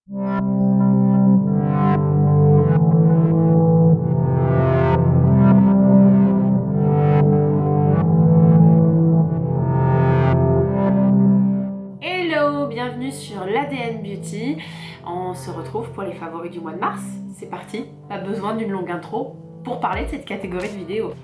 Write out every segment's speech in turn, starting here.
Hello, bienvenue sur l'ADN Beauty. On se retrouve pour les favoris du mois de mars. C'est parti, pas besoin d'une longue intro pour parler de cette catégorie de vidéos.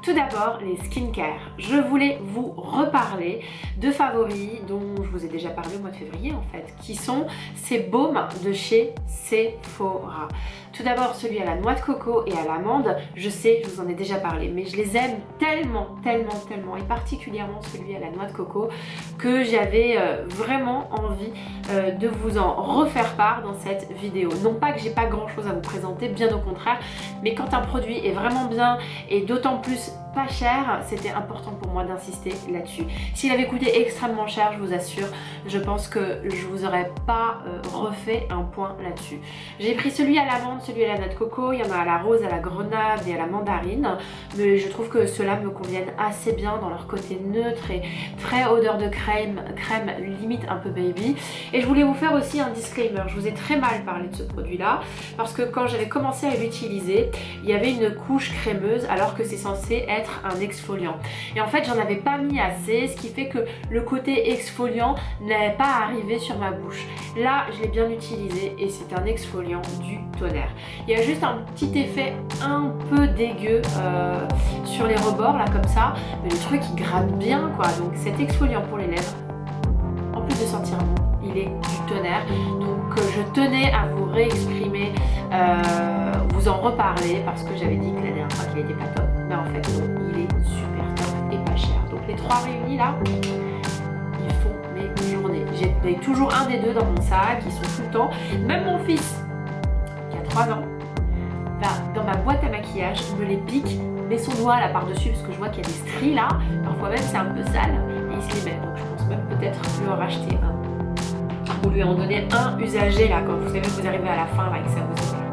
Tout d'abord, les skincare. Je voulais vous reparler de favoris dont je vous ai déjà parlé au mois de février en fait, qui sont ces baumes de chez Sephora. Tout d'abord, celui à la noix de coco et à l'amande, je sais, je vous en ai déjà parlé, mais je les aime tellement, et particulièrement celui à la noix de coco, que j'avais vraiment envie de vous en refaire part dans cette vidéo. Non pas que j'ai pas grand chose à vous présenter, bien au contraire, mais quand un produit est vraiment bien et d'autant plus pas cher, c'était important pour moi d'insister là-dessus. S'il avait coûté extrêmement cher, je vous assure, je pense que je vous aurais pas refait un point là-dessus. J'ai pris celui à l'amande, celui à la noix de coco, il y en a à la rose, à la grenade et à la mandarine, mais je trouve que ceux-là me conviennent assez bien dans leur côté neutre et très odeur de crème limite un peu baby. Et je voulais vous faire aussi un disclaimer, je vous ai très mal parlé de ce produit-là, parce que quand j'avais commencé à l'utiliser, il y avait une couche crémeuse alors que c'est censé être un exfoliant. Et en fait, j'en avais pas mis assez, ce qui fait que le côté exfoliant n'est pas arrivé sur ma bouche. Là, je l'ai bien utilisé et c'est un exfoliant du tonnerre. Il y a juste un petit effet un peu dégueu sur les rebords, là, comme ça, mais le truc, il gratte bien, quoi. Donc, cet exfoliant pour les lèvres, en plus de sentir bon, il est du tonnerre. Donc, je tenais à vous réexprimer, vous en reparler, parce que j'avais dit que la dernière fois qu'il était pas top. Mais en fait, non, il est super top et pas cher. Donc, les trois réunis, là, ils font mes journées. J'ai toujours un des deux dans mon sac, ils sont tout le temps. Même mon fils, qui a 3 ans, va dans ma boîte à maquillage, me les pique, met son doigt là par-dessus, parce que je vois qu'il y a des stries là, parfois même c'est un peu sale, et il se les met. Donc je pense même peut-être lui en racheter un. Ou lui en donner un usagé là, quand vous savez que vous arrivez à la fin là, et que ça vous énerve.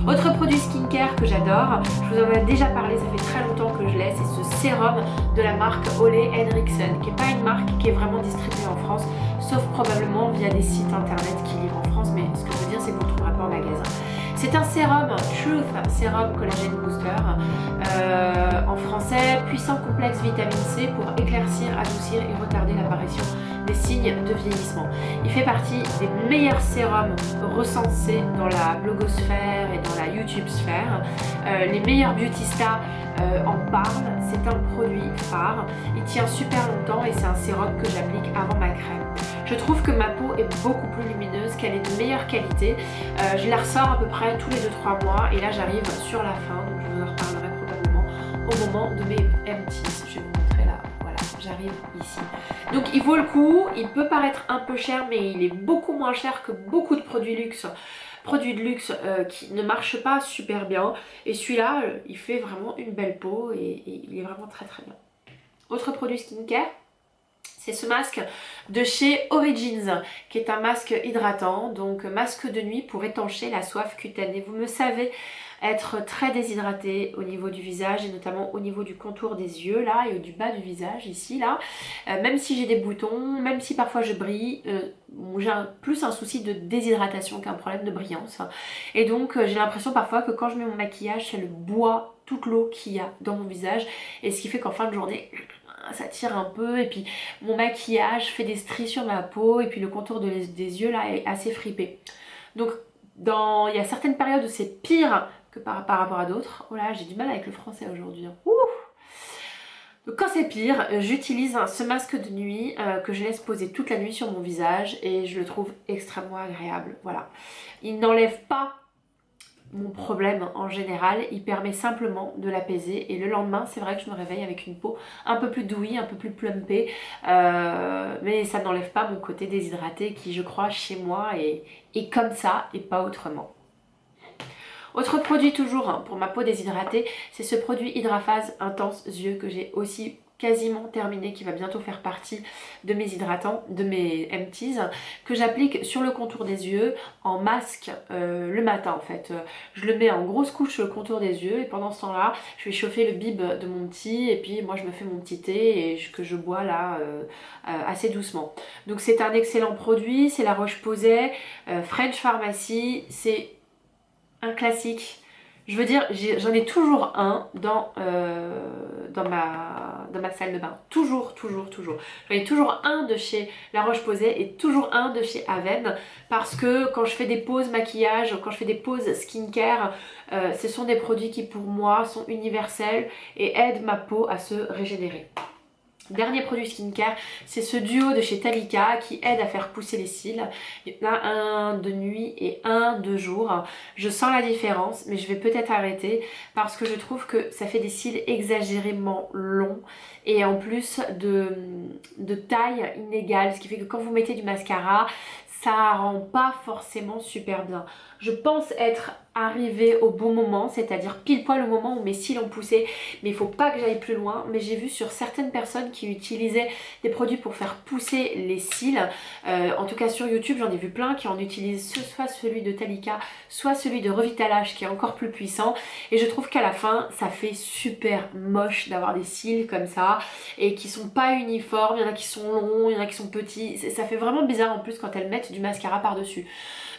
Autre produit skincare que j'adore, je vous en ai déjà parlé, ça fait très longtemps que je l'ai, c'est ce sérum de la marque Ole Henriksen, qui n'est pas une marque qui est vraiment distribuée en France, sauf probablement via des sites internet qui livrent en France, mais ce que je veux dire c'est que vous ne le trouverez pas en magasin. C'est un sérum Truth Sérum Collagène Booster, en français, puissant complexe vitamine C pour éclaircir, adoucir et retarder l'apparition des signes de vieillissement. Il fait partie des meilleurs sérums recensés dans la blogosphère et dans la YouTube sphère. Les meilleurs beauty stars en parlent, c'est un produit phare, il tient super longtemps et c'est un sérum que j'applique avant ma crème. Je trouve que ma peau est beaucoup plus lumineuse, qu'elle est de meilleure qualité. Je la ressors à peu près tous les 2-3 mois et là j'arrive sur la fin, donc je vous en reparlerai probablement au moment de mes empties. Je vais vous montrer là, voilà, j'arrive ici. Donc il vaut le coup, il peut paraître un peu cher mais il est beaucoup moins cher que beaucoup de produits luxe. Produit de luxe qui ne marche pas super bien, et celui-là il fait vraiment une belle peau et il est vraiment très bien. Autre produit skincare, c'est ce masque de chez Origins, qui est un masque hydratant, donc masque de nuit pour étancher la soif cutanée. Vous me savez être très déshydratée au niveau du visage et notamment au niveau du contour des yeux là et du bas du visage ici là. Même si j'ai des boutons, même si parfois je brille, j'ai plus un souci de déshydratation qu'un problème de brillance. Et donc j'ai l'impression parfois que quand je mets mon maquillage, ça le boit toute l'eau qu'il y a dans mon visage, et ce qui fait qu'en fin de journée ça tire un peu, et puis mon maquillage fait des stries sur ma peau, et puis le contour des yeux là est assez fripé. Donc il y a certaines périodes où c'est pire que par rapport à d'autres. Oh là, j'ai du mal avec le français aujourd'hui. Donc quand c'est pire, j'utilise ce masque de nuit que je laisse poser toute la nuit sur mon visage, et je le trouve extrêmement agréable. Voilà. Il n'enlève pas mon problème en général, il permet simplement de l'apaiser, et le lendemain c'est vrai que je me réveille avec une peau un peu plus douillie, un peu plus plumpée, mais ça n'enlève pas mon côté déshydraté qui, je crois, chez moi est comme ça et pas autrement. Autre produit toujours pour ma peau déshydratée, c'est ce produit Hydraphase Intense Yeux que j'ai aussi quasiment terminé, qui va bientôt faire partie de mes hydratants, de mes empties, que j'applique sur le contour des yeux en masque le matin en fait. Je le mets en grosse couche sur le contour des yeux et pendant ce temps-là, je vais chauffer le bib de mon petit et puis moi je me fais mon petit thé et que je bois là assez doucement. Donc c'est un excellent produit, c'est la Roche-Posay, French Pharmacy, c'est un classique. Je veux dire, j'en ai toujours un dans ma salle de bain. Toujours, toujours, toujours. J'en ai toujours un de chez La Roche-Posay et toujours un de chez Aven. Parce que quand je fais des pauses maquillage, quand je fais des pauses skincare, ce sont des produits qui pour moi sont universels et aident ma peau à se régénérer. Dernier produit skincare, c'est ce duo de chez Talika qui aide à faire pousser les cils. Il y en a un de nuit et un de jour. Je sens la différence, mais je vais peut-être arrêter parce que je trouve que ça fait des cils exagérément longs et en plus de taille inégale, ce qui fait que quand vous mettez du mascara, ça rend pas forcément super bien. Je pense être arrivée au bon moment, c'est-à-dire pile poil au moment où mes cils ont poussé, mais il faut pas que j'aille plus loin. Mais j'ai vu sur certaines personnes qui utilisaient des produits pour faire pousser les cils, en tout cas sur YouTube j'en ai vu plein qui en utilisent soit celui de Talika, soit celui de Revitalage qui est encore plus puissant, et je trouve qu'à la fin ça fait super moche d'avoir des cils comme ça et qui sont pas uniformes. Il y en a qui sont longs, il y en a qui sont petits, ça fait vraiment bizarre en plus quand elles mettent du mascara par dessus.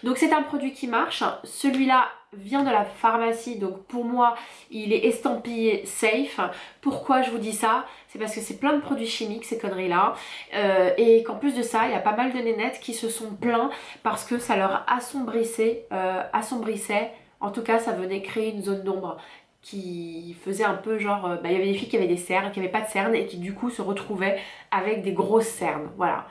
Donc c'est un produit qui marche. Celui-là vient de la pharmacie, donc pour moi il est estampillé safe. Pourquoi je vous dis ça? C'est parce que c'est plein de produits chimiques ces conneries là, et qu'en plus de ça il y a pas mal de nénettes qui se sont plaints parce que ça leur assombrissait, en tout cas ça venait créer une zone d'ombre qui faisait un peu genre, il y avait des filles qui avaient des cernes, qui n'avaient pas de cernes et qui du coup se retrouvaient avec des grosses cernes, voilà.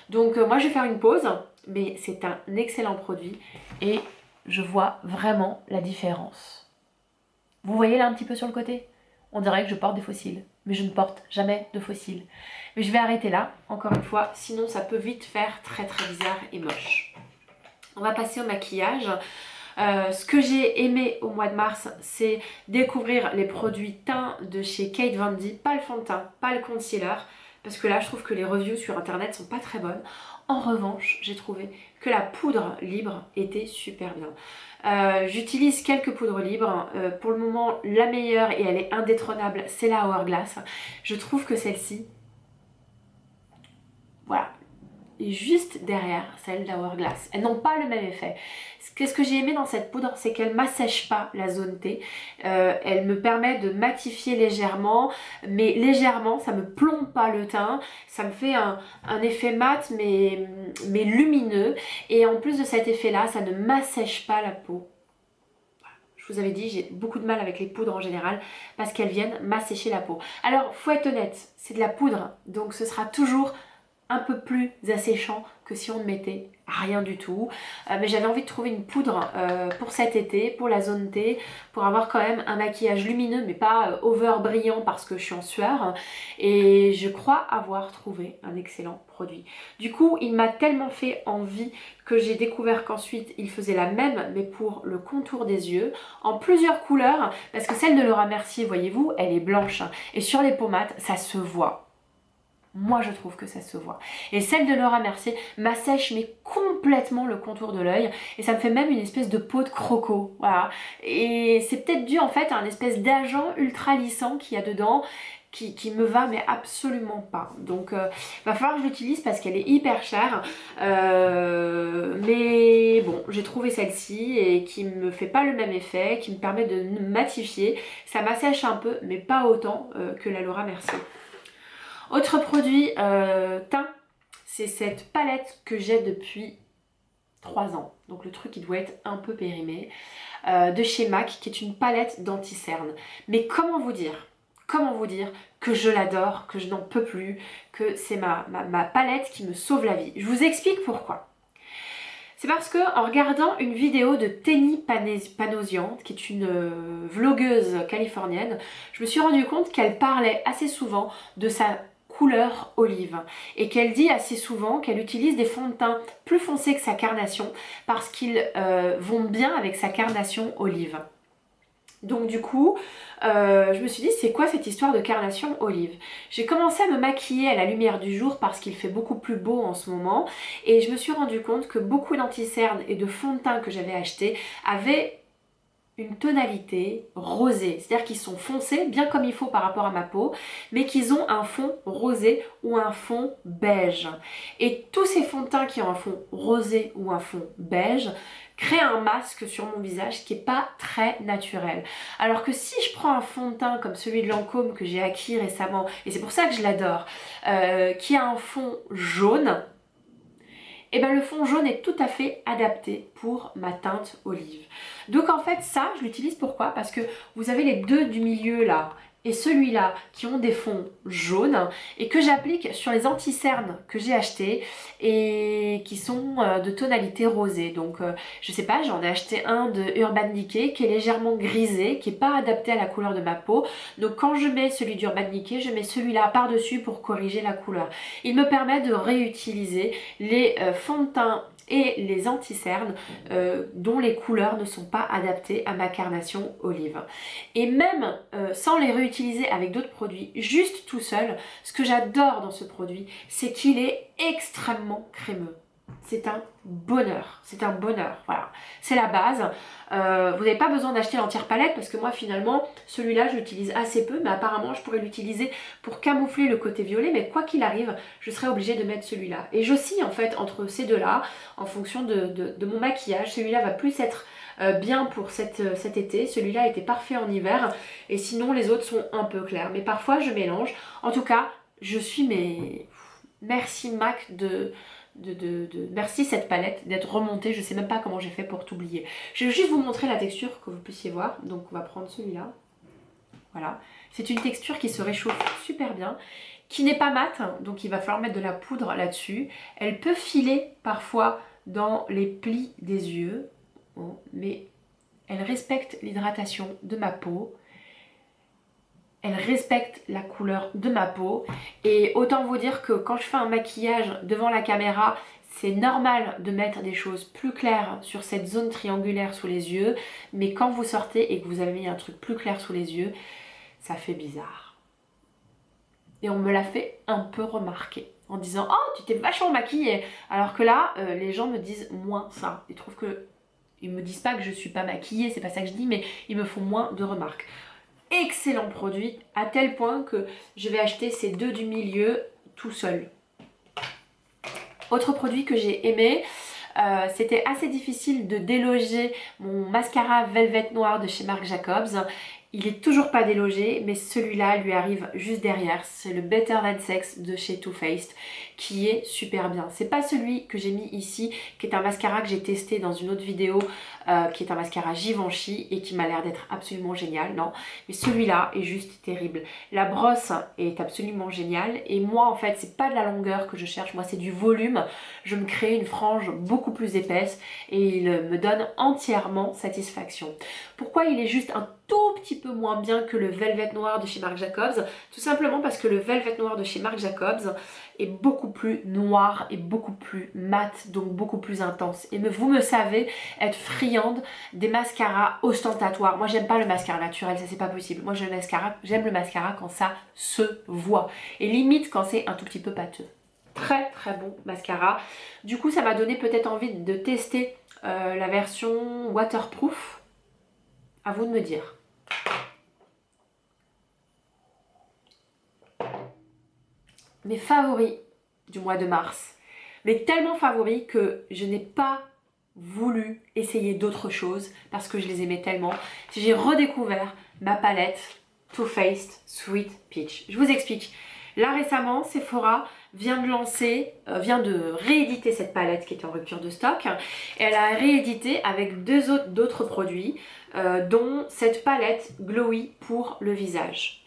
Donc moi je vais faire une pause, mais c'est un excellent produit et je vois vraiment la différence. Vous voyez là un petit peu sur le côté? On dirait que je porte des fossiles, mais je ne porte jamais de fossiles. Mais je vais arrêter là, encore une fois, sinon ça peut vite faire très très bizarre et moche. On va passer au maquillage. Ce que j'ai aimé au mois de mars, c'est découvrir les produits teint de chez Kate Von D, pas le fond de teint, pas le concealer, parce que là je trouve que les reviews sur internet sont pas très bonnes. En revanche, j'ai trouvé que la poudre libre était super bien. J'utilise quelques poudres libres. Pour le moment, la meilleure, et elle est indétrônable, c'est la Hourglass. Je trouve que celle-ci, voilà, est juste derrière celle d'Hourglass. Elles n'ont pas le même effet. Ce que j'ai aimé dans cette poudre, c'est qu'elle ne m'assèche pas la zone T. Elle me permet de matifier légèrement, mais légèrement, ça ne me plombe pas le teint. Ça me fait un effet mat, mais lumineux. Et en plus de cet effet-là, ça ne m'assèche pas la peau. Je vous avais dit, j'ai beaucoup de mal avec les poudres en général parce qu'elles viennent m'assécher la peau. Alors, faut être honnête, c'est de la poudre, donc ce sera toujours un peu plus asséchant que si on ne mettait rien du tout. Mais j'avais envie de trouver une poudre pour cet été, pour la zone T, pour avoir quand même un maquillage lumineux mais pas over brillant parce que je suis en sueur. Et je crois avoir trouvé un excellent produit. Du coup, il m'a tellement fait envie que j'ai découvert qu'ensuite il faisait la même mais pour le contour des yeux en plusieurs couleurs, parce que celle de Laura Mercier, voyez-vous, elle est blanche et sur les pommades ça se voit. Moi je trouve que ça se voit. Et celle de Laura Mercier m'assèche mais complètement le contour de l'œil et ça me fait même une espèce de peau de croco. Voilà. Et c'est peut-être dû en fait à un espèce d'agent ultra lissant qu'il y a dedans qui me va mais absolument pas. Donc va falloir que je l'utilise parce qu'elle est hyper chère. Mais bon, j'ai trouvé celle-ci et qui me fait pas le même effet, qui me permet de matifier. Ça m'assèche un peu mais pas autant que la Laura Mercier. Autre produit teint, c'est cette palette que j'ai depuis 3 ans. Donc le truc il doit être un peu périmé. De chez MAC, qui est une palette d'anti-cerne. Mais comment vous dire que je l'adore, que je n'en peux plus, que c'est ma palette qui me sauve la vie. Je vous explique pourquoi. C'est parce que en regardant une vidéo de Tenny Panosian, qui est une vlogueuse californienne, je me suis rendu compte qu'elle parlait assez souvent de sa couleur olive et qu'elle dit assez souvent qu'elle utilise des fonds de teint plus foncés que sa carnation parce qu'ils vont bien avec sa carnation olive. Donc du coup, je me suis dit c'est quoi cette histoire de carnation olive? J'ai commencé à me maquiller à la lumière du jour parce qu'il fait beaucoup plus beau en ce moment et je me suis rendu compte que beaucoup d'anti-cernes et de fond de teint que j'avais acheté avaient une tonalité rosée, c'est-à-dire qu'ils sont foncés bien comme il faut par rapport à ma peau, mais qu'ils ont un fond rosé ou un fond beige. Et tous ces fonds de teint qui ont un fond rosé ou un fond beige créent un masque sur mon visage qui n'est pas très naturel. Alors que si je prends un fond de teint comme celui de Lancôme que j'ai acquis récemment, et c'est pour ça que je l'adore, qui a un fond jaune, et bien le fond jaune est tout à fait adapté pour ma teinte olive. Donc en fait ça, je l'utilise pourquoi? Parce que vous avez les deux du milieu là et celui-là qui ont des fonds jaunes et que j'applique sur les anti-cernes que j'ai achetés et qui sont de tonalité rosée. Donc je sais pas, j'en ai acheté un de Urban Decay qui est légèrement grisé, qui n'est pas adapté à la couleur de ma peau. Donc quand je mets celui d'Urban Decay, je mets celui-là par-dessus pour corriger la couleur. Il me permet de réutiliser les fonds de teint et les anti-cernes dont les couleurs ne sont pas adaptées à ma carnation olive. Et même sans les réutiliser avec d'autres produits, juste tout seul, ce que j'adore dans ce produit, c'est qu'il est extrêmement crémeux. C'est un bonheur, voilà. C'est la base. Vous n'avez pas besoin d'acheter l'entière palette parce que moi finalement, celui-là je l'utilise assez peu, mais apparemment je pourrais l'utiliser pour camoufler le côté violet, mais quoi qu'il arrive, je serai obligée de mettre celui-là. Et j'oscille en fait entre ces deux-là en fonction de mon maquillage. Celui-là va plus être bien pour cet été, celui-là était parfait en hiver, et sinon les autres sont un peu clairs. Mais parfois je mélange. En tout cas, je suis mais... Merci MAC merci cette palette d'être remontée, je sais même pas comment j'ai fait pour t'oublier. Je vais juste vous montrer la texture que vous puissiez voir. Donc on va prendre celui-là. Voilà, c'est une texture qui se réchauffe super bien, qui n'est pas mate, donc il va falloir mettre de la poudre là-dessus. Elle peut filer parfois dans les plis des yeux, bon, mais elle respecte l'hydratation de ma peau. Elle respecte la couleur de ma peau et autant vous dire que quand je fais un maquillage devant la caméra, c'est normal de mettre des choses plus claires sur cette zone triangulaire sous les yeux, mais quand vous sortez et que vous avez mis un truc plus clair sous les yeux, ça fait bizarre. Et on me l'a fait un peu remarquer en disant « Oh, tu t'es vachement maquillée !» Alors que là, les gens me disent moins ça. Ils trouvent que... Ils me disent pas que je suis pas maquillée, c'est pas ça que je dis, mais ils me font moins de remarques. Excellent produit, à tel point que je vais acheter ces deux du milieu tout seul. Autre produit que j'ai aimé, c'était assez difficile de déloger mon mascara Velvet Noir de chez Marc Jacobs. Il est toujours pas délogé, mais celui-là lui arrive juste derrière. C'est le Better Than Sex de chez Too Faced, qui est super bien. C'est pas celui que j'ai mis ici, qui est un mascara que j'ai testé dans une autre vidéo, qui est un mascara Givenchy et qui m'a l'air d'être absolument génial, non. Mais celui-là est juste terrible. La brosse est absolument géniale et moi en fait c'est pas de la longueur que je cherche, moi c'est du volume. Je me crée une frange beaucoup plus épaisse et il me donne entièrement satisfaction. Pourquoi il est juste un tout petit peu moins bien que le Velvet Noir de chez Marc Jacobs? Tout simplement parce que le Velvet Noir de chez Marc Jacobs est beaucoup plus noir et beaucoup plus mat, donc beaucoup plus intense. Et vous me savez être friande des mascaras ostentatoires. Moi j'aime pas le mascara naturel, ça c'est pas possible. Moi j'aime le mascara quand ça se voit. Et limite quand c'est un tout petit peu pâteux. Très très bon mascara. Du coup ça m'a donné peut-être envie de tester la version waterproof. À vous de me dire. Mes favoris du mois de mars. Mais tellement favoris que je n'ai pas voulu essayer d'autres choses parce que je les aimais tellement. J'ai redécouvert ma palette Too Faced Sweet Peach. Je vous explique. Là récemment, Sephora vient de rééditer cette palette qui était en rupture de stock. Et elle a réédité avec d'autres produits, dont cette palette Glowy pour le visage.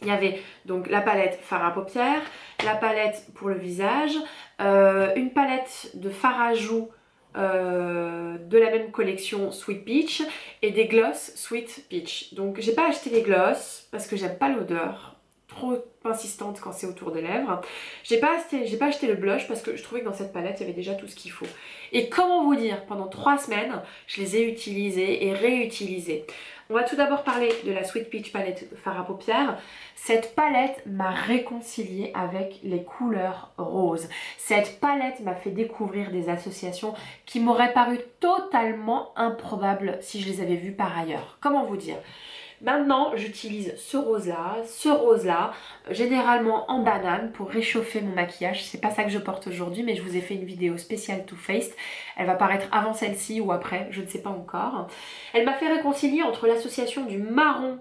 Il y avait donc la palette fard à paupières, la palette pour le visage, une palette de fard à joues de la même collection Sweet Peach et des gloss Sweet Peach. Donc j'ai pas acheté les gloss parce que j'aime pas l'odeur. trop insistante quand c'est autour des lèvres. J'ai pas acheté le blush parce que je trouvais que dans cette palette il y avait déjà tout ce qu'il faut. Et comment vous dire, pendant 3 semaines, je les ai utilisés et réutilisés. On va tout d'abord parler de la Sweet Peach palette fard à paupières. Cette palette m'a réconciliée avec les couleurs roses. Cette palette m'a fait découvrir des associations qui m'auraient paru totalement improbables si je les avais vues par ailleurs. Comment vous dire ? Maintenant, j'utilise ce rose-là, généralement en banane pour réchauffer mon maquillage. C'est pas ça que je porte aujourd'hui, mais je vous ai fait une vidéo spéciale Too Faced. Elle va paraître avant celle-ci ou après, je ne sais pas encore. Elle m'a fait réconcilier entre l'association du marron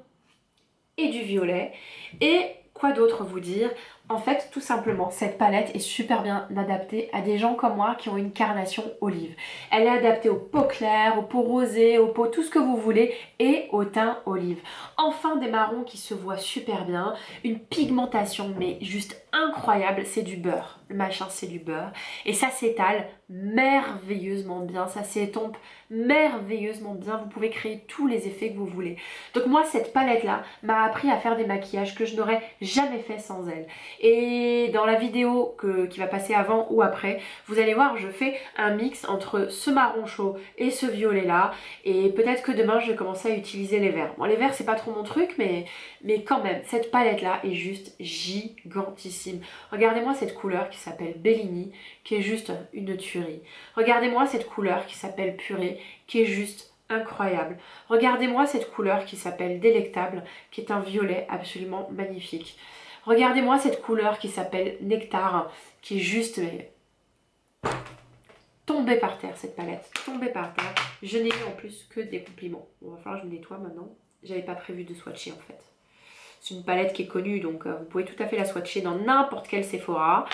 et du violet. Et quoi d'autre vous dire ? En fait, tout simplement, cette palette est super bien adaptée à des gens comme moi qui ont une carnation olive. Elle est adaptée aux peaux claires, aux peaux rosées, aux peaux tout ce que vous voulez et au teint olive. Enfin, des marrons qui se voient super bien, une pigmentation mais juste incroyable, c'est du beurre. Le machin, c'est du beurre. Et ça s'étale merveilleusement bien, ça s'étompe merveilleusement bien. Vous pouvez créer tous les effets que vous voulez. Donc moi, cette palette-là m'a appris à faire des maquillages que je n'aurais jamais fait sans elle. Et dans la vidéo qui va passer avant ou après, vous allez voir, je fais un mix entre ce marron chaud et ce violet là. Et peut-être que demain, je vais commencer à utiliser les verts. Bon, les verts, c'est pas trop mon truc, mais quand même, cette palette là est juste gigantissime. Regardez-moi cette couleur qui s'appelle Bellini, qui est juste une tuerie. Regardez-moi cette couleur qui s'appelle Purée, qui est juste incroyable. Regardez-moi cette couleur qui s'appelle Délectable, qui est un violet absolument magnifique. Regardez-moi cette couleur qui s'appelle Nectar, qui est juste tombée par terre, cette palette, tombée par terre. Je n'ai eu en plus que des compliments. Bon, il va falloir que je me nettoie maintenant. J'avais pas prévu de swatcher en fait. C'est une palette qui est connue, donc vous pouvez tout à fait la swatcher dans n'importe quel Sephora.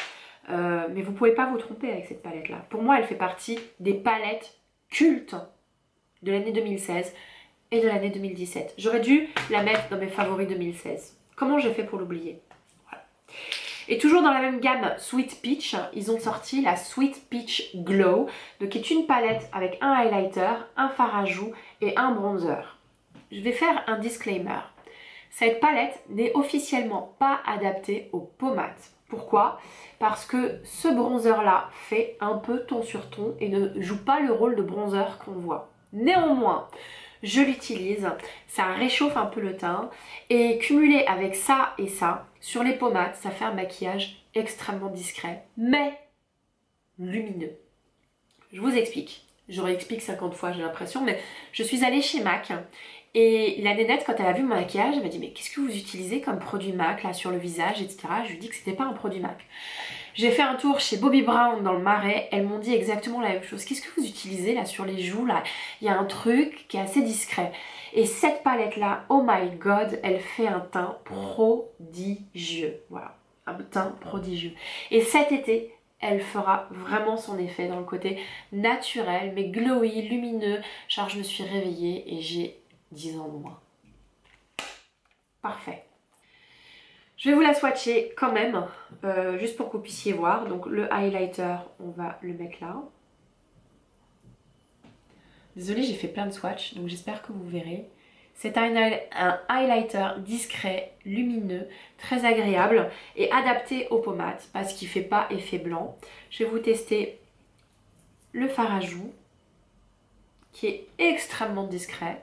Mais vous pouvez pas vous tromper avec cette palette là. Pour moi, elle fait partie des palettes cultes de l'année 2016 et de l'année 2017. J'aurais dû la mettre dans mes favoris 2016. Comment j'ai fait pour l'oublier ? Voilà. Et toujours dans la même gamme Sweet Peach, ils ont sorti la Sweet Peach Glow, donc qui est une palette avec un highlighter, un fard à joues et un bronzer. Je vais faire un disclaimer. Cette palette n'est officiellement pas adaptée aux pommades. Pourquoi ? Parce que ce bronzer là fait un peu ton sur ton et ne joue pas le rôle de bronzer qu'on voit. Néanmoins, je l'utilise, ça réchauffe un peu le teint et cumulé avec ça et ça, sur les pommades, ça fait un maquillage extrêmement discret mais lumineux. Je vous explique. Je réexplique 50 fois j'ai l'impression, mais je suis allée chez MAC et la nénette, quand elle a vu mon maquillage, elle m'a dit mais qu'est-ce que vous utilisez comme produit MAC là sur le visage, etc. Je lui ai dit que c'était pas un produit MAC. J'ai fait un tour chez Bobbi Brown dans le Marais, elles m'ont dit exactement la même chose. Qu'est-ce que vous utilisez là sur les joues là? Il y a un truc qui est assez discret. Et cette palette là, oh my god, elle fait un teint prodigieux. Voilà, un teint prodigieux. Et cet été, elle fera vraiment son effet dans le côté naturel, mais glowy, lumineux. Genre je me suis réveillée et j'ai 10 ans de moins. Parfait. Je vais vous la swatcher quand même, juste pour que vous puissiez voir. Donc le highlighter, on va le mettre là. Désolée, j'ai fait plein de swatchs, donc j'espère que vous verrez. C'est un highlighter discret, lumineux, très agréable et adapté aux pommades parce qu'il ne fait pas effet blanc. Je vais vous tester le fard à joues qui est extrêmement discret.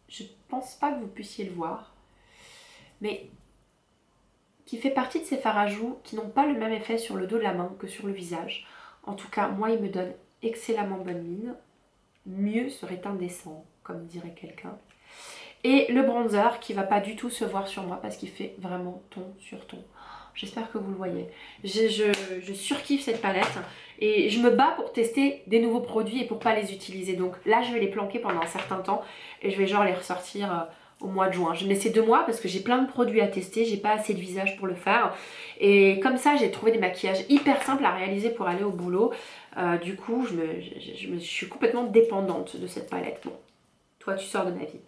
Je ne pense pas que vous puissiez le voir, mais qui fait partie de ces fards à joues qui n'ont pas le même effet sur le dos de la main que sur le visage. En tout cas, moi, il me donne excellemment bonne mine. Mieux serait indécent, comme dirait quelqu'un. Et le bronzer qui va pas du tout se voir sur moi parce qu'il fait vraiment ton sur ton. J'espère que vous le voyez. Je surkiffe cette palette et je me bats pour tester des nouveaux produits et pour pas les utiliser. Donc là, je vais les planquer pendant un certain temps et je vais genre les ressortir au mois de juin. Je me laisse 2 mois parce que j'ai plein de produits à tester, j'ai pas assez de visage pour le faire. Et comme ça, j'ai trouvé des maquillages hyper simples à réaliser pour aller au boulot. Du coup, je suis complètement dépendante de cette palette. Bon, toi, tu sors de ma vie.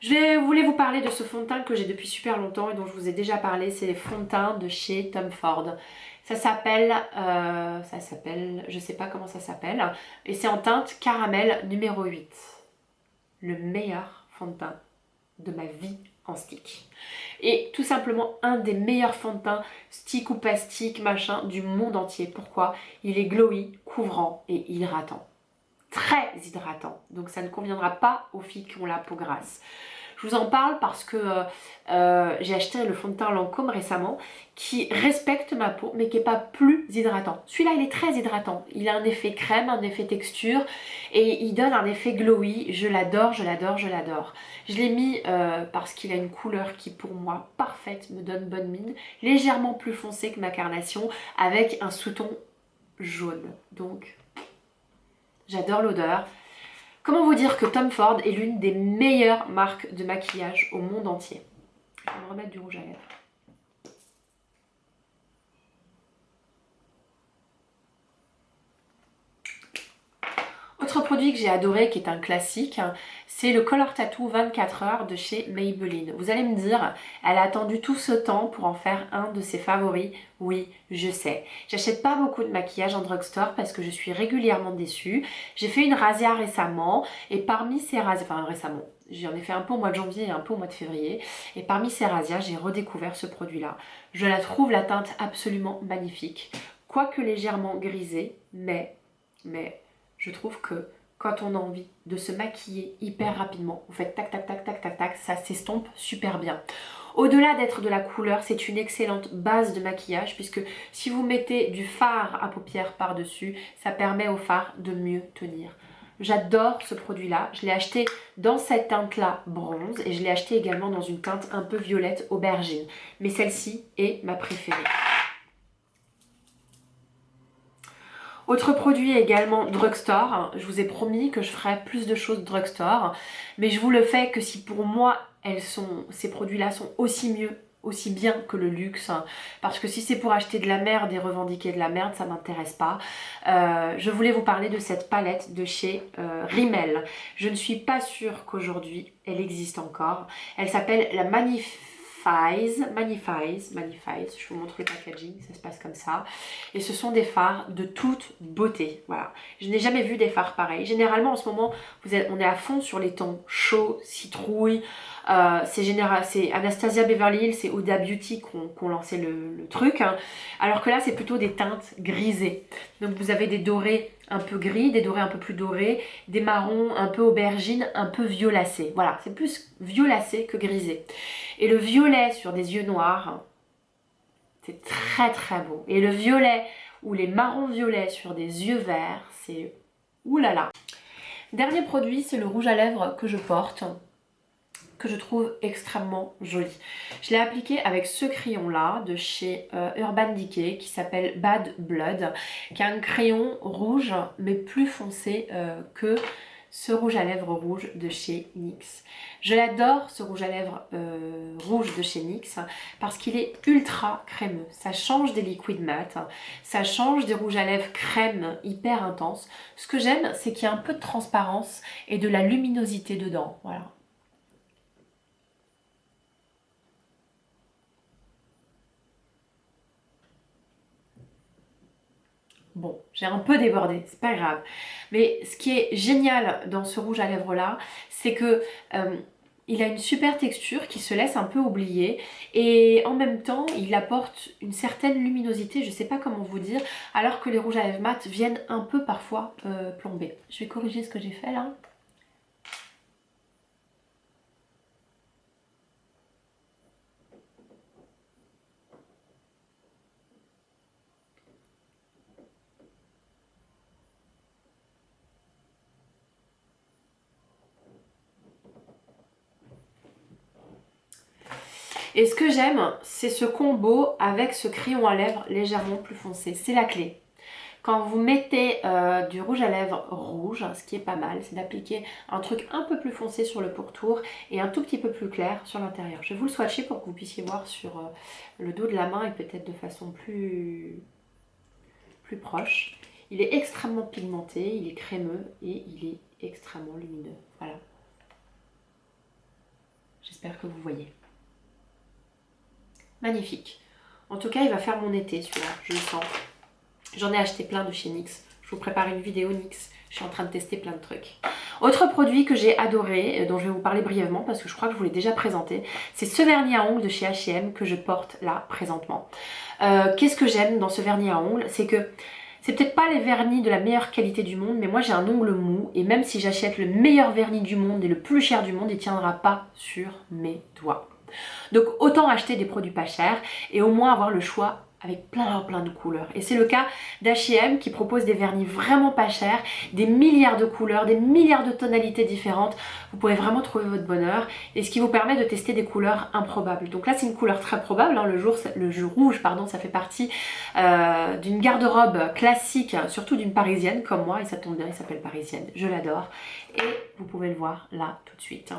Je voulais vous parler de ce fond de teint que j'ai depuis super longtemps et dont je vous ai déjà parlé. C'est les fonds de teint de chez Tom Ford. Ça s'appelle, je sais pas comment ça s'appelle. Et c'est en teinte caramel numéro 8. Le meilleur fond de teint de ma vie en stick. Et tout simplement un des meilleurs fonds de teint, stick ou pas stick, machin, du monde entier. Pourquoi? Il est glowy, couvrant et hydratant. Très hydratant. Donc ça ne conviendra pas aux filles qui ont la peau grasse. Je vous en parle parce que j'ai acheté le fond de teint Lancôme récemment qui respecte ma peau mais qui n'est pas plus hydratant. Celui-là il est très hydratant, il a un effet crème, un effet texture et il donne un effet glowy. Je l'adore, je l'adore, je l'adore. Je l'ai mis parce qu'il a une couleur qui pour moi parfaite, me donne bonne mine, légèrement plus foncé que ma carnation avec un sous-ton jaune. Donc j'adore l'odeur. Comment vous dire que Tom Ford est l'une des meilleures marques de maquillage au monde entier. Je vais me remettre du rouge à lèvres. Autre produit que j'ai adoré, qui est un classique, c'est le Color Tattoo 24 heures de chez Maybelline. Vous allez me dire, elle a attendu tout ce temps pour en faire un de ses favoris. Oui, je sais. J'achète pas beaucoup de maquillage en drugstore parce que je suis régulièrement déçue. J'ai fait une razzia récemment et parmi ces razzias, enfin récemment, j'en ai fait un peu au mois de janvier et un peu au mois de février. Et parmi ces razzias, j'ai redécouvert ce produit-là. Je la trouve la teinte absolument magnifique. Quoique légèrement grisée, mais je trouve que quand on a envie de se maquiller hyper rapidement, vous faites tac tac tac tac tac tac, ça s'estompe super bien. Au-delà d'être de la couleur, c'est une excellente base de maquillage puisque si vous mettez du fard à paupières par-dessus, ça permet au fard de mieux tenir. J'adore ce produit-là, je l'ai acheté dans cette teinte-là bronze et je l'ai acheté également dans une teinte un peu violette aubergine. Mais celle-ci est ma préférée. Autre produit également drugstore, je vous ai promis que je ferais plus de choses drugstore, mais je vous le fais que si pour moi ces produits-là sont aussi bien que le luxe, parce que si c'est pour acheter de la merde et revendiquer de la merde, ça m'intéresse pas. Je voulais vous parler de cette palette de chez Rimmel. Je ne suis pas sûre qu'aujourd'hui elle existe encore. Elle s'appelle la Magnifies, je vous montre le packaging, ça se passe comme ça. Et ce sont des fards de toute beauté, voilà. Je n'ai jamais vu des fards pareils. Généralement en ce moment, on est à fond sur les tons chauds, citrouille. C'est Anastasia Beverly Hills, c'est Huda Beauty qui ont lancé le truc. Hein. Alors que là, c'est plutôt des teintes grisées. Donc vous avez des dorés un peu gris, des dorés un peu plus dorés, des marrons un peu aubergines, un peu violacés. Voilà, c'est plus violacé que grisé. Et le violet sur des yeux noirs, c'est très très beau. Et le violet ou les marrons violets sur des yeux verts, c'est oulala. Dernier produit, c'est le rouge à lèvres que je porte, que je trouve extrêmement joli. Je l'ai appliqué avec ce crayon là de chez Urban Decay qui s'appelle Bad Blood, qui est un crayon rouge mais plus foncé que ce rouge à lèvres rouge de chez NYX. Je l'adore ce rouge à lèvres rouge de chez NYX parce qu'il est ultra crémeux. Ça change des liquides mat, ça change des rouges à lèvres crème hyper intenses. Ce que j'aime, c'est qu'il y a un peu de transparence et de la luminosité dedans. Voilà. Bon, j'ai un peu débordé, c'est pas grave. Mais ce qui est génial dans ce rouge à lèvres là, c'est que il a une super texture qui se laisse un peu oublier et en même temps il apporte une certaine luminosité, je sais pas comment vous dire, alors que les rouges à lèvres mat viennent un peu parfois plomber. Je vais corriger ce que j'ai fait là. Et ce que j'aime, c'est ce combo avec ce crayon à lèvres légèrement plus foncé. C'est la clé. Quand vous mettez du rouge à lèvres rouge, ce qui est pas mal, c'est d'appliquer un truc un peu plus foncé sur le pourtour et un tout petit peu plus clair sur l'intérieur. Je vais vous le swatcher pour que vous puissiez voir sur le dos de la main et peut-être de façon plus proche. Il est extrêmement pigmenté, il est crémeux et il est extrêmement lumineux. Voilà. J'espère que vous voyez. Magnifique. En tout cas, il va faire mon été celui-là, je le sens. J'en ai acheté plein de chez NYX. Je vous prépare une vidéo NYX Je suis en train de tester plein de trucs. Autre produit que j'ai adoré, dont je vais vous parler brièvement parce que je crois que je vous l'ai déjà présenté, c'est ce vernis à ongles de chez H&M que je porte là présentement. Qu'est-ce que j'aime dans ce vernis à ongles? C'est que c'est peut-être pas les vernis de la meilleure qualité du monde, mais moi j'ai un ongle mou et même si j'achète le meilleur vernis du monde et le plus cher du monde, il tiendra pas sur mes doigts. Donc autant acheter des produits pas chers et au moins avoir le choix avec plein de couleurs. Et c'est le cas d'H&M qui propose des vernis vraiment pas chers, des milliards de couleurs, des milliards de tonalités différentes. Vous pouvez vraiment trouver votre bonheur et ce qui vous permet de tester des couleurs improbables. Donc là c'est une couleur très probable, hein. Le jeu rouge, pardon, ça fait partie d'une garde-robe classique, surtout d'une parisienne comme moi, et ça tombe bien, il s'appelle Parisienne, je l'adore. Et vous pouvez le voir là tout de suite.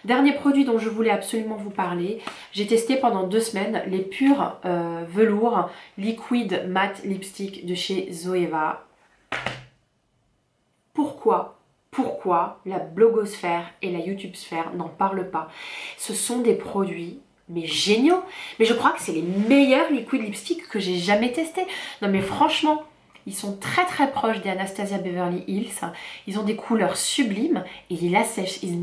Dernier produit dont je voulais absolument vous parler, j'ai testé pendant 2 semaines les purs velours liquid matte lipstick de chez Zoeva. Pourquoi la blogosphère et la youtube-sphère n'en parlent pas? Ce sont des produits mais géniaux, mais je crois que c'est les meilleurs liquid lipstick que j'ai jamais testés. Non mais franchement, ils sont très proches des Anastasia Beverly Hills, ils ont des couleurs sublimes et ils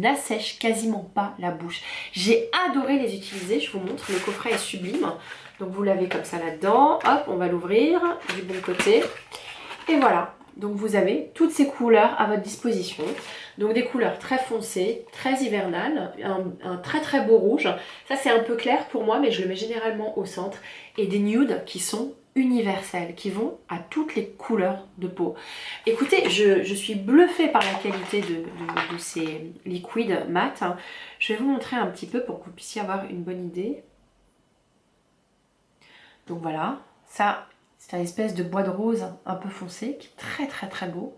n'assèchent quasiment pas la bouche. J'ai adoré les utiliser, je vous montre, le coffret est sublime. Donc vous l'avez comme ça là-dedans, hop, on va l'ouvrir du bon côté. Et voilà, donc vous avez toutes ces couleurs à votre disposition. Donc des couleurs très foncées, très hivernales, un très beau rouge. Ça c'est un peu clair pour moi, mais je le mets généralement au centre. Et des nudes qui sont universels, qui vont à toutes les couleurs de peau. Écoutez, je suis bluffée par la qualité de ces liquides mat. Je vais vous montrer un petit peu pour que vous puissiez avoir une bonne idée. Donc voilà, ça c'est un espèce de bois de rose un peu foncé qui est très beau.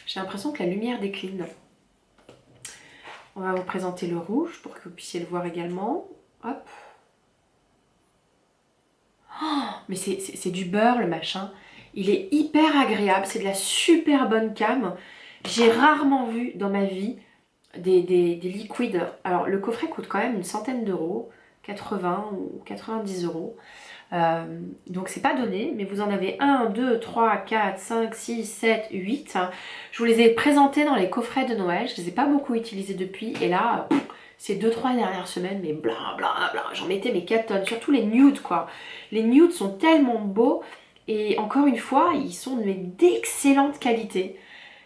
J'ai l'impression que la lumière décline. On va vous présenter le rouge pour que vous puissiez le voir également. Hop. Oh, mais c'est du beurre le machin. Il est hyper agréable, c'est de la super bonne cam. J'ai rarement vu dans ma vie des liquides. Alors le coffret coûte quand même une centaine d'euros, 80 ou 90 euros. Donc c'est pas donné, mais vous en avez 1, 2, 3, 4, 5, 6, 7, 8. Je vous les ai présentés dans les coffrets de Noël, je les ai pas beaucoup utilisés depuis, et là, ces 2-3 dernières semaines, mais j'en mettais mes 4 tonnes, surtout les nudes quoi. Les nudes sont tellement beaux, et encore une fois, ils sont d'excellente qualité.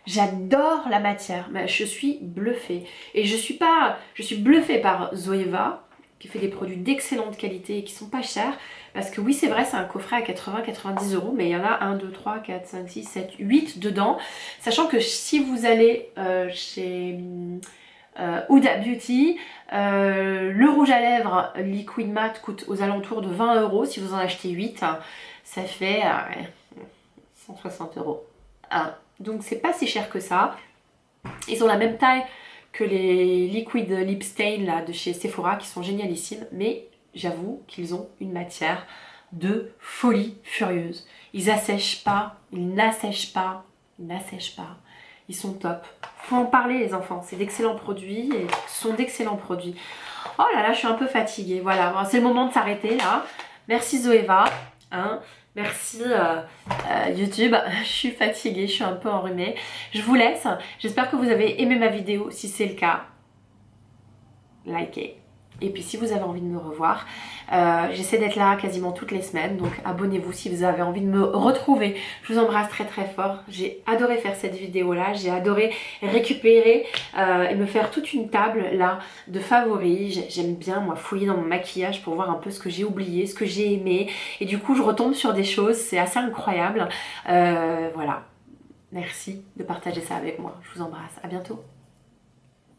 J'adore la matière, je suis bluffée. Et je suis bluffée par Zoeva, qui fait des produits d'excellente qualité et qui sont pas chers. Parce que oui, c'est vrai, c'est un coffret à 80-90 euros, mais il y en a 1, 2, 3, 4, 5, 6, 7, 8 dedans. Sachant que si vous allez chez Huda Beauty, le rouge à lèvres liquid matte coûte aux alentours de 20 euros. Si vous en achetez 8, ça fait 160 euros. Donc c'est pas si cher que ça. Ils ont la même taille que les liquid lip stain là, de chez Sephora qui sont génialissimes, mais j'avoue qu'ils ont une matière de folie furieuse. Ils n'assèchent pas, ils sont top. Faut en parler les enfants, c'est d'excellents produits et ce sont d'excellents produits. Oh là là, je suis un peu fatiguée, voilà, c'est le moment de s'arrêter là. Merci Zoeva, hein. Merci YouTube, je suis fatiguée, je suis un peu enrhumée. Je vous laisse, j'espère que vous avez aimé ma vidéo. Si c'est le cas, likez. Et puis si vous avez envie de me revoir, j'essaie d'être là quasiment toutes les semaines, donc abonnez-vous si vous avez envie de me retrouver. Je vous embrasse très fort, j'ai adoré faire cette vidéo là, j'ai adoré récupérer et me faire toute une table là de favoris. J'aime bien moi fouiller dans mon maquillage pour voir un peu ce que j'ai oublié, ce que j'ai aimé, et du coup je retombe sur des choses, c'est assez incroyable. Voilà, merci de partager ça avec moi, je vous embrasse, à bientôt.